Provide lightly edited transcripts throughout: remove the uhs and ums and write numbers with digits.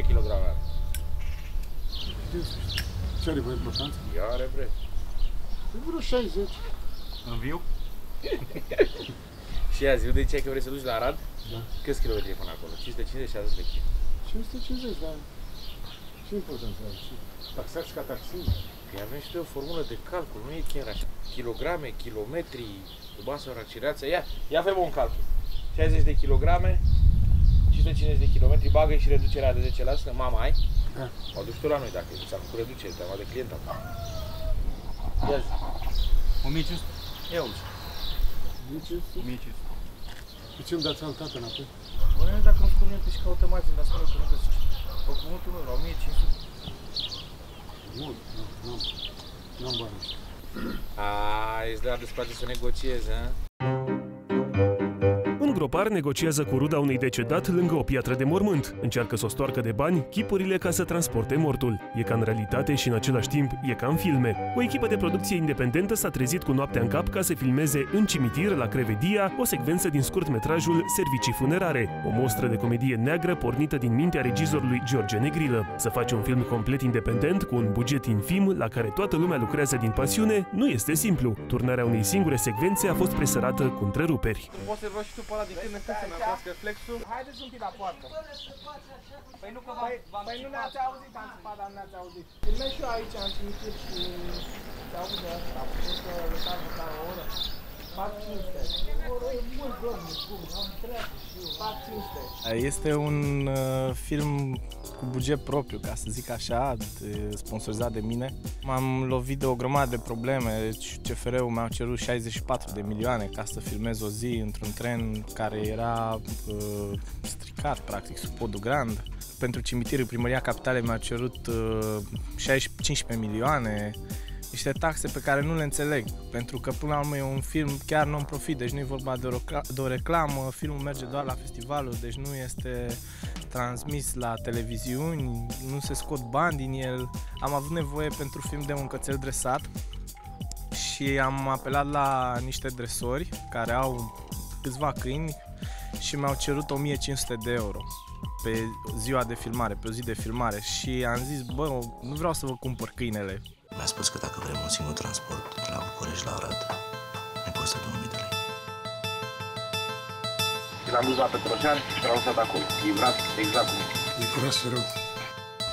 de kilograme are? Ce are, bă, importanță? Ea are, bre. E vreo 60. În viu? Și azi, de ce că vrei să duci la Arad? Da. Câți kilometri e până acolo? 550, 600 de kg. 550, dar ce importanță are? Taxați ca taxi? Păi avem și de o formulă de calcul, nu e chiar așa. Kilograme, kilometri, basă, racireață. Ia fă un calcul. 60 de kilograme, 550 de kilometri, bagă și reducerea de 10%. Mama, ai? Da. O duci tu la noi dacă s-a făcut reducere, te-am de client acum. Ia zi. 1500? Ia uite. 1500? 1500. Și ce-mi dați alt tată înapoi? Bă, dacă nu spune eu, și caută mai zi, dar spune că nu găsești. Pe cuvântul meu, la 1500. N-am bani ăștia. Ești de la despace să negociezi, hă? Un gropar negociază cu ruda unui decedat lângă o piatră de mormânt. Încearcă să o stoarcă de bani, chipurile ca să transporte mortul. E ca în realitate și în același timp e ca în filme. O echipă de producție independentă s-a trezit cu noaptea în cap ca să filmeze în cimitir la Crevedia o secvență din scurtmetrajul Servicii funerare, o mostră de comedie neagră pornită din mintea regizorului George Negrilă. Să faci un film complet independent cu un buget infim la care toată lumea lucrează din pasiune nu este simplu. Turnarea unei singure secvențe a fost presărată cu întreruperi. Poți să rogi și tu pe ăla din când în când să-mi aprească flexul? Haideți un pic la poartă. Păi nu că Păi nu ne-ați auzit, am țipat, dar nu ne-ați auzit. Filmez și eu aici, în cimitir și se aude asta. Putem să lăsăm măcar o oră. Fac cinste. E mult dormi, cum, am treabă și eu. Fac cinste. Este un film cu buget propriu, ca să zic așa, sponsorizat de mine. M-am lovit de o grămadă de probleme, deci CFR-ul mi-a cerut 64 de milioane ca să filmez o zi într-un tren care era stricat, practic, sub podul Grand. Pentru cimitirul Primăria Capitalei mi-a cerut 15 milioane, niște taxe pe care nu le înțeleg, pentru că până la urmă e un film chiar non-profit, deci nu e vorba de o reclamă, filmul merge doar la festivaluri, deci nu este transmis la televiziuni, nu se scot bani din el. Am avut nevoie pentru film de un cățel dresat și am apelat la niște dresori care au câțiva câini și mi-au cerut 1500 de euro pe ziua de filmare, pe o zi de filmare și am zis, bă, nu vreau să vă cumpăr câinele. Mi-a spus că dacă vrem un singur transport de la București la Arad, ne costă 2000 de lei. L-am dus la Petroșan și l-am lăsat acolo. E vrat exact cum E gros rău.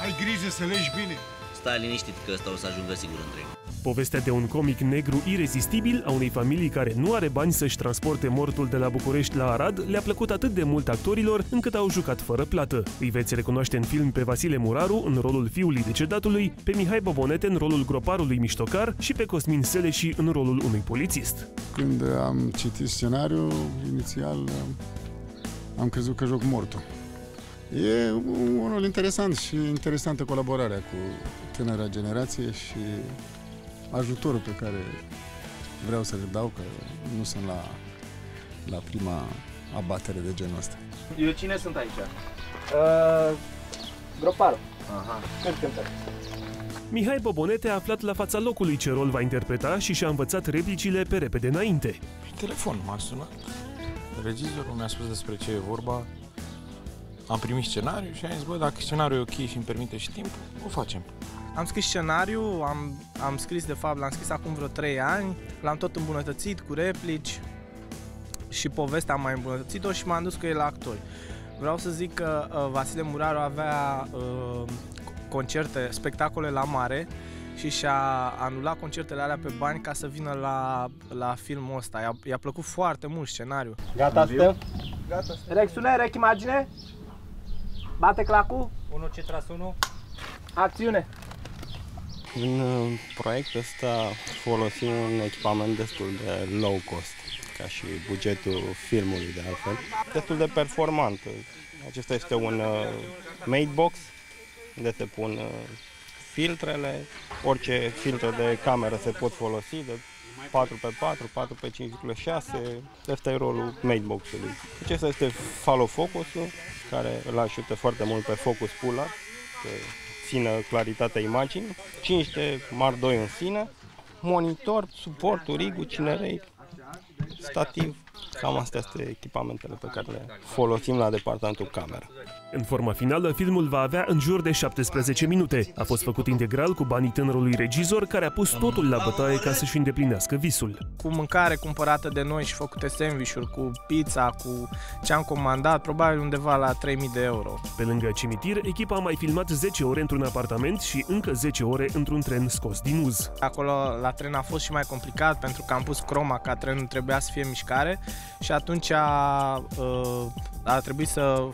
Ai grijă să legi bine. Stai liniștit că ăsta o să ajungă sigur întreg. Povestea de un comic negru irezistibil a unei familii care nu are bani să-și transporte mortul de la București la Arad le-a plăcut atât de mult actorilor încât au jucat fără plată. Îi veți recunoaște în film pe Vasile Muraru în rolul fiului decedatului, pe Mihai Bobonete în rolul groparului miștocar și pe Cosmin Seleși în rolul unui polițist. Când am citit scenariul, inițial am crezut că joc mortul. E unul interesant și interesantă colaborarea cu tânăra generație și ajutorul pe care vreau să-l dau, că nu sunt la prima abatere de genul ăsta. Eu cine sunt aici? Groparul. Aha. Când cântă? Mihai Bobonete a aflat la fața locului ce rol va interpreta și și-a învățat replicile pe repede înainte. Pe telefon m-a sunat. Regizorul mi-a spus despre ce e vorba. Am primit scenariu și am zis, bă, dacă scenariul e ok și îmi permite și timpul, o facem. Am scris scenariul, am scris, de fapt, l-am scris acum vreo 3 ani, l-am tot îmbunătățit cu replici și povestea am mai îmbunătățit-o și m-am dus cu el la actori. Vreau să zic că Vasile Muraru avea concerte, spectacole la mare și și-a anulat concertele alea pe bani ca să vină la filmul ăsta. I-a plăcut foarte mult scenariul. Gata, suntem? Gata. Reacțiune, rec imagine. Bate clacul. 1 ce tras 1. Acțiune. În proiectul ăsta folosim un echipament destul de low cost, ca și bugetul filmului de altfel. Destul de performant. Acesta este un made box unde se pun filtrele. Orice filtre de cameră se pot folosi, de 4x4, 4x5,6. Ăsta e rolul made box-ului. Acesta este follow focus-ul, care îl ajută foarte mult pe focus pull-up, țină claritatea imaginii, 5 de Mark II în sine, monitor, suportul, rigul, cinerei, stativ, Cam astea sunt echipamentele pe care le folosim la departamentul cameră. În forma finală, filmul va avea în jur de 17 minute. A fost făcut integral cu banii tânărului regizor, care a pus totul la bătaie ca să-și îndeplinească visul. Cu mâncare cumpărată de noi și făcute sandwich-uri, cu pizza, cu ce am comandat, probabil undeva la 3000 de euro. Pe lângă cimitir, echipa a mai filmat 10 ore într-un apartament și încă 10 ore într-un tren scos din uz. Acolo la tren a fost și mai complicat pentru că am pus croma ca trenul trebuia să fie în mișcare și atunci a trebuit să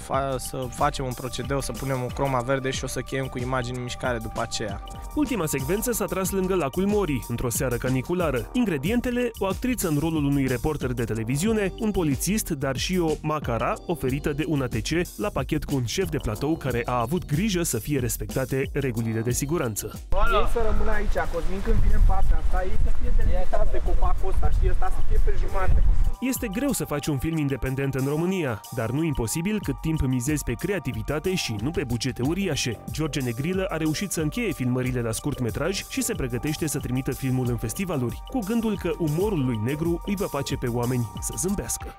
facem un procedeu, să punem o croma verde și o să cheiem cu imagini în mișcare după aceea. Ultima secvență s-a tras lângă lacul Mori, într-o seară caniculară. Ingredientele, o actriță în rolul unui reporter de televiziune, un polițist, dar și o macara oferită de un ATC la pachet cu un șef de platou care a avut grijă să fie respectate regulile de siguranță. Ei să rămână aici, Cosmin, când vine în partea asta, ei să fie delimitați de copacul ăsta, știi, ăsta să fie pe jumate. Este greu să faci un film independent în România, dar nu imposibil cât timp mizezi pe creativitate și nu pe bugete uriașe. George Negrilă a reușit să încheie filmările la scurtmetraj și se pregătește să trimită filmul în festivaluri, cu gândul că umorul lui negru îi va face pe oameni să zâmbească.